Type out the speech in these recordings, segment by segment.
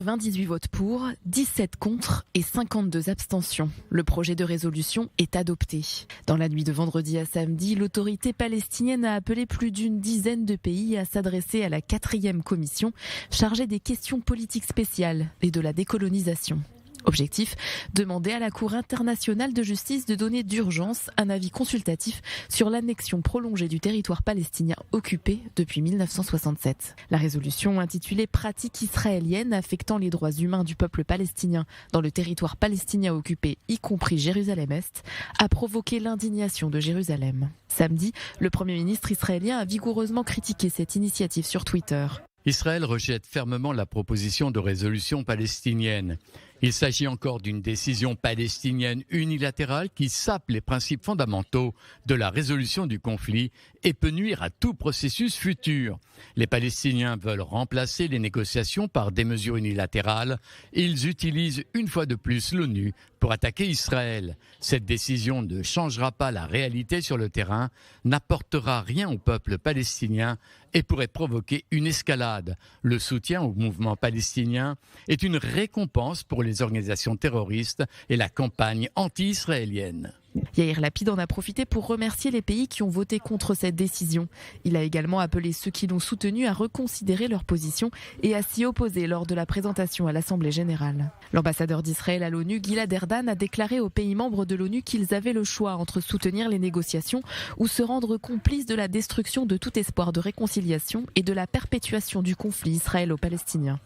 28 votes pour, 17 contre et 52 abstentions. Le projet de résolution est adopté. Dans la nuit de vendredi à samedi, l'autorité palestinienne a appelé plus d'une dizaine de pays à s'adresser à la 4e commission chargée des questions politiques spéciales et de la décolonisation. Objectif, demander à la Cour internationale de justice de donner d'urgence un avis consultatif sur l'annexion prolongée du territoire palestinien occupé depuis 1967. La résolution intitulée « Pratiques israéliennes affectant les droits humains du peuple palestinien dans le territoire palestinien occupé, y compris Jérusalem-Est » a provoqué l'indignation de Jérusalem. Samedi, le Premier ministre israélien a vigoureusement critiqué cette initiative sur Twitter. Israël rejette fermement la proposition de résolution palestinienne. Il s'agit encore d'une décision palestinienne unilatérale qui sape les principes fondamentaux de la résolution du conflit et peut nuire à tout processus futur. Les Palestiniens veulent remplacer les négociations par des mesures unilatérales et ils utilisent une fois de plus l'ONU pour attaquer Israël. Cette décision ne changera pas la réalité sur le terrain, n'apportera rien au peuple palestinien et pourrait provoquer une escalade. Le soutien au mouvement palestinien est une récompense pour les organisations terroristes et la campagne anti-israélienne. Yair Lapid en a profité pour remercier les pays qui ont voté contre cette décision. Il a également appelé ceux qui l'ont soutenu à reconsidérer leur position et à s'y opposer lors de la présentation à l'Assemblée générale. L'ambassadeur d'Israël à l'ONU, Gilad Erdan, a déclaré aux pays membres de l'ONU qu'ils avaient le choix entre soutenir les négociations ou se rendre complices de la destruction de tout espoir de réconciliation et de la perpétuation du conflit israélo-palestinien.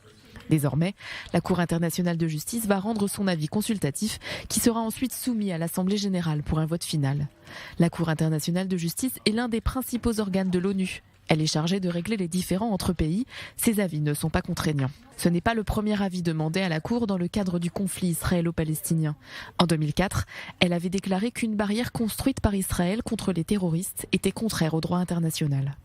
Désormais, la Cour internationale de justice va rendre son avis consultatif qui sera ensuite soumis à l'Assemblée générale pour un vote final. La Cour internationale de justice est l'un des principaux organes de l'ONU. Elle est chargée de régler les différends entre pays. Ses avis ne sont pas contraignants. Ce n'est pas le premier avis demandé à la Cour dans le cadre du conflit israélo-palestinien. En 2004, elle avait déclaré qu'une barrière construite par Israël contre les terroristes était contraire au droit international.